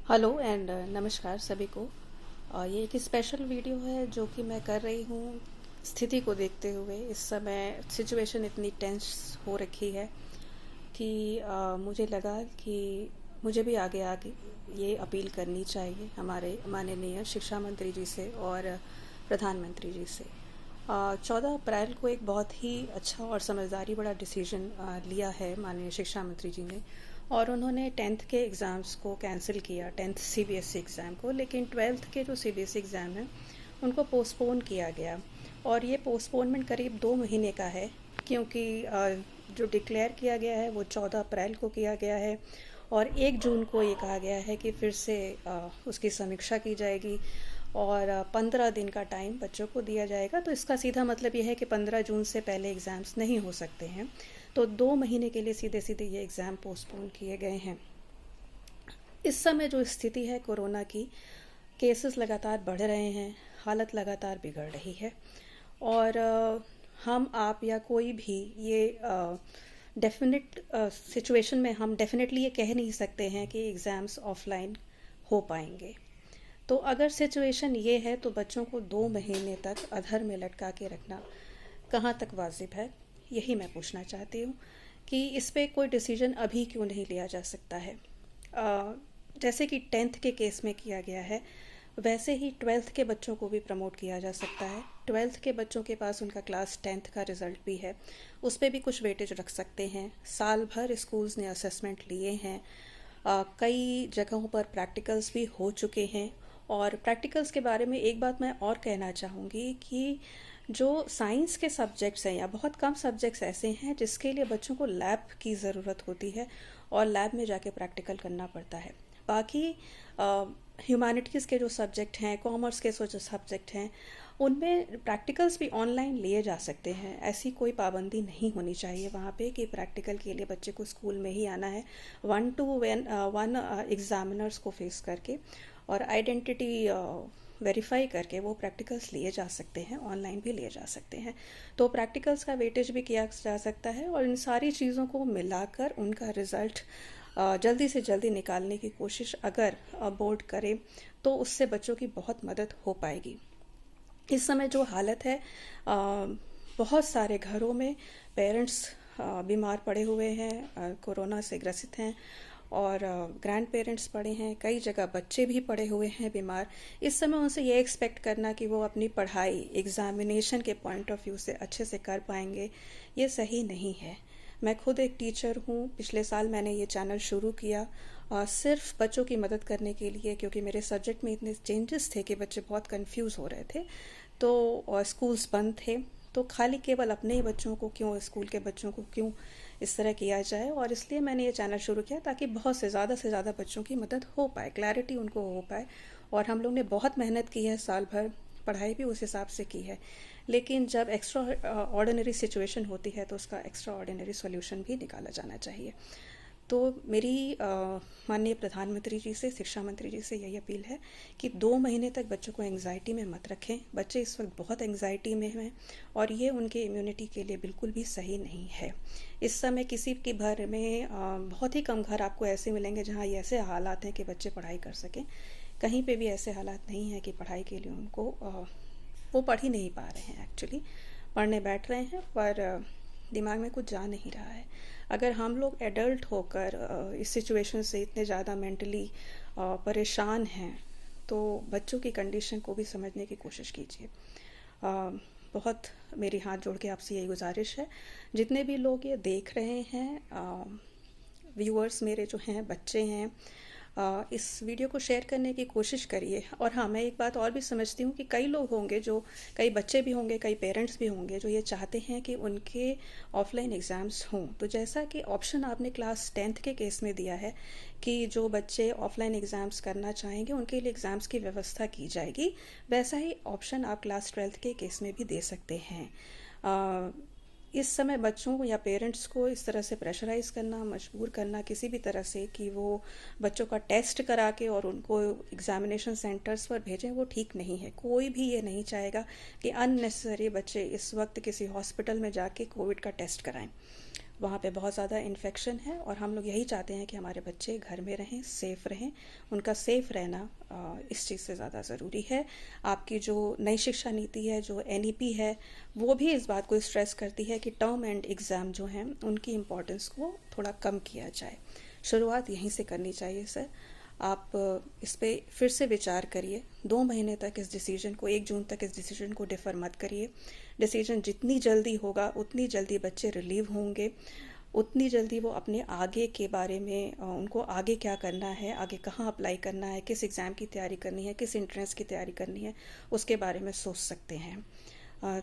Hello and नमस्कार सभी को। ये एक स्पेशल वीडियो है जो कि मैं कर रही हूँ स्थिति को देखते हुए। इस समय सिचुएशन इतनी टेंस हो रखी है कि मुझे लगा कि मुझे भी आगे आगे ये अपील करनी चाहिए हमारे माननीय शिक्षा मंत्री जी से और प्रधानमंत्री जी से। 14 अप्रैल को एक बहुत ही अच्छा और समझदारी बड़ा डिसीजन लिया है माननीय शिक्षा मंत्री जी ने, और उन्होंने 10th के एग्ज़ाम्स को कैंसिल किया, 10th सीबीएसई एग्ज़ाम को। लेकिन 12th के जो सीबीएसई एग्ज़ाम हैं उनको पोस्टपोन किया गया, और ये पोस्टपोनमेंट करीब 2 महीने का है, क्योंकि जो डिक्लेयर किया गया है वो 14 अप्रैल को किया गया है, और 1 जून को ये कहा गया है कि फिर से उसकी समीक्षा की जाएगी और 15 दिन का टाइम बच्चों को दिया जाएगा। तो इसका सीधा मतलब ये है कि 15 जून से पहले एग्ज़ाम्स नहीं हो सकते हैं। तो 2 महीने के लिए सीधे सीधे ये एग्ज़ाम पोस्टपोन किए गए हैं। इस समय जो स्थिति है कोरोना की, केसेस लगातार बढ़ रहे हैं, हालत लगातार बिगड़ रही है, और हम आप या कोई भी ये डेफिनेट सिचुएशन में हम डेफिनेटली ये कह नहीं सकते हैं कि एग्ज़ाम्स ऑफलाइन हो पाएंगे। तो अगर सिचुएशन ये है तो बच्चों को 2 महीने तक अधर में लटका के रखना कहाँ तक वाजिब है, यही मैं पूछना चाहती हूँ कि इस पे कोई डिसीजन अभी क्यों नहीं लिया जा सकता है। जैसे कि 10th के केस में किया गया है, वैसे ही 12th के बच्चों को भी प्रमोट किया जा सकता है। 12th के बच्चों के पास उनका क्लास 10th का रिज़ल्ट भी है, उस पर भी कुछ वेटेज रख सकते हैं। साल भर स्कूल्स ने असेसमेंट लिए हैं, कई जगहों पर प्रैक्टिकल्स भी हो चुके हैं। और प्रैक्टिकल्स के बारे में एक बात मैं और कहना चाहूँगी कि जो साइंस के सब्जेक्ट्स हैं या बहुत कम सब्जेक्ट्स ऐसे हैं जिसके लिए बच्चों को लैब की ज़रूरत होती है और लैब में जाके प्रैक्टिकल करना पड़ता है। बाकी ह्यूमैनिटीज़ के जो सब्जेक्ट हैं, कॉमर्स के जो सब्जेक्ट हैं, उनमें प्रैक्टिकल्स भी ऑनलाइन लिए जा सकते हैं। ऐसी कोई पाबंदी नहीं होनी चाहिए वहाँ पे कि प्रैक्टिकल के लिए बच्चे को स्कूल में ही आना है 1-to-1 एग्जामिनर्स को फेस करके, और आइडेंटिटी वेरीफाई करके वो प्रैक्टिकल्स लिए जा सकते हैं, ऑनलाइन भी लिए जा सकते हैं। तो प्रैक्टिकल्स का वेटेज भी किया जा सकता है, और इन सारी चीज़ों को मिलाकर उनका रिज़ल्ट जल्दी से जल्दी निकालने की कोशिश अगर बोर्ड करे तो उससे बच्चों की बहुत मदद हो पाएगी। इस समय जो हालत है, बहुत सारे घरों में पेरेंट्स बीमार पड़े हुए हैं, कोरोना से ग्रसित हैं, और ग्रैंड पेरेंट्स पड़े हैं, कई जगह बच्चे भी पड़े हुए हैं बीमार। इस समय उनसे ये एक्सपेक्ट करना कि वो अपनी पढ़ाई एग्ज़ामिनेशन के पॉइंट ऑफ व्यू से अच्छे से कर पाएंगे, ये सही नहीं है। मैं खुद एक टीचर हूँ, पिछले साल मैंने ये चैनल शुरू किया सिर्फ बच्चों की मदद करने के लिए, क्योंकि मेरे सब्जेक्ट में इतने चेंजेस थे कि बच्चे बहुत कंफ्यूज हो रहे थे। तो स्कूल्स बंद थे, तो खाली केवल अपने ही बच्चों को क्यों, स्कूल के बच्चों को क्यों इस तरह किया जाए, और इसलिए मैंने ये चैनल शुरू किया ताकि बहुत से ज़्यादा बच्चों की मदद हो पाए, क्लैरिटी उनको हो पाए। और हम लोग ने बहुत मेहनत की है, साल भर पढ़ाई भी उस हिसाब से की है, लेकिन जब एक्स्ट्रा ऑर्डिनरी सिचुएशन होती है तो उसका एक्स्ट्रा ऑर्डिनरी सोल्यूशन भी निकाला जाना चाहिए। तो मेरी माननीय प्रधानमंत्री जी से, शिक्षा मंत्री जी से यही अपील है कि 2 महीने तक बच्चों को एंग्जाइटी में मत रखें। बच्चे इस वक्त बहुत एंग्जाइटी में हैं, और ये उनके इम्यूनिटी के लिए बिल्कुल भी सही नहीं है। इस समय किसी के घर में बहुत ही कम घर आपको ऐसे मिलेंगे जहाँ ये ऐसे हालात हैं कि बच्चे पढ़ाई कर सकें। कहीं पे भी ऐसे हालात नहीं हैं कि पढ़ाई के लिए उनको वो पढ़ ही नहीं पा रहे हैं। एक्चुअली पढ़ने बैठ रहे हैं पर दिमाग में कुछ जा नहीं रहा है। अगर हम लोग एडल्ट होकर इस सिचुएशन से इतने ज़्यादा मेंटली परेशान हैं, तो बच्चों की कंडीशन को भी समझने की कोशिश कीजिए। बहुत मेरी हाथ जोड़ के आपसे यही गुजारिश है, जितने भी लोग ये देख रहे हैं, व्यूअर्स मेरे जो हैं, बच्चे हैं, इस वीडियो को शेयर करने की कोशिश करिए। और हाँ, मैं एक बात और भी समझती हूँ कि कई लोग होंगे, जो कई बच्चे भी होंगे, कई पेरेंट्स भी होंगे जो ये चाहते हैं कि उनके ऑफलाइन एग्ज़ाम्स हों। तो जैसा कि ऑप्शन आपने क्लास 10th के केस में दिया है कि जो बच्चे ऑफलाइन एग्ज़ाम्स करना चाहेंगे उनके लिए एग्ज़ाम्स की व्यवस्था की जाएगी, वैसा ही ऑप्शन आप क्लास 12th के केस में भी दे सकते हैं। इस समय बच्चों को या पेरेंट्स को इस तरह से प्रेशराइज़ करना, मजबूर करना किसी भी तरह से कि वो बच्चों का टेस्ट करा के और उनको एग्ज़ामिनेशन सेंटर्स पर भेजें, वो ठीक नहीं है। कोई भी ये नहीं चाहेगा कि अननेसेसरी बच्चे इस वक्त किसी हॉस्पिटल में जाके कोविड का टेस्ट कराएं। वहाँ पे बहुत ज़्यादा इन्फेक्शन है और हम लोग यही चाहते हैं कि हमारे बच्चे घर में रहें, सेफ़ रहें। उनका सेफ़ रहना इस चीज़ से ज़्यादा ज़रूरी है। आपकी जो नई शिक्षा नीति है, जो NEP है, वो भी इस बात को स्ट्रेस करती है कि टर्म एंड एग्ज़ाम जो हैं उनकी इम्पोर्टेंस को थोड़ा कम किया जाए। शुरुआत यहीं से करनी चाहिए सर। आप इस पे फिर से विचार करिए। 2 महीने तक इस डिसीजन को, 1 जून तक इस डिसीजन को डिफ़र मत करिए। डिसीजन जितनी जल्दी होगा उतनी जल्दी बच्चे रिलीव होंगे, उतनी जल्दी वो अपने आगे के बारे में उनको आगे क्या करना है, आगे कहाँ अप्लाई करना है, किस एग्ज़ाम की तैयारी करनी है, किस एंट्रेंस की तैयारी करनी है, उसके बारे में सोच सकते हैं।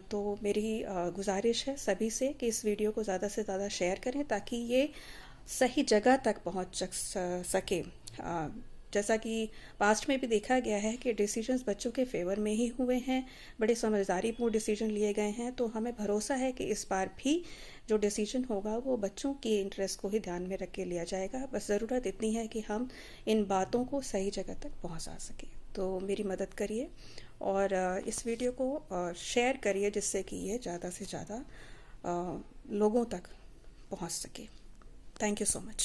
तो मेरी गुजारिश है सभी से कि इस वीडियो को ज़्यादा से ज़्यादा शेयर करें ताकि ये सही जगह तक पहुंच सके। जैसा कि पास्ट में भी देखा गया है कि डिसीजंस बच्चों के फेवर में ही हुए हैं, बड़े समझदारीपूर्ण डिसीजन लिए गए हैं। तो हमें भरोसा है कि इस बार भी जो डिसीजन होगा वो बच्चों की इंटरेस्ट को ही ध्यान में रख के लिया जाएगा। बस ज़रूरत इतनी है कि हम इन बातों को सही जगह तक पहुंचा सकें। तो मेरी मदद करिए और इस वीडियो को शेयर करिए जिससे कि ये ज़्यादा से ज़्यादा लोगों तक पहुंच सके। Thank you so much.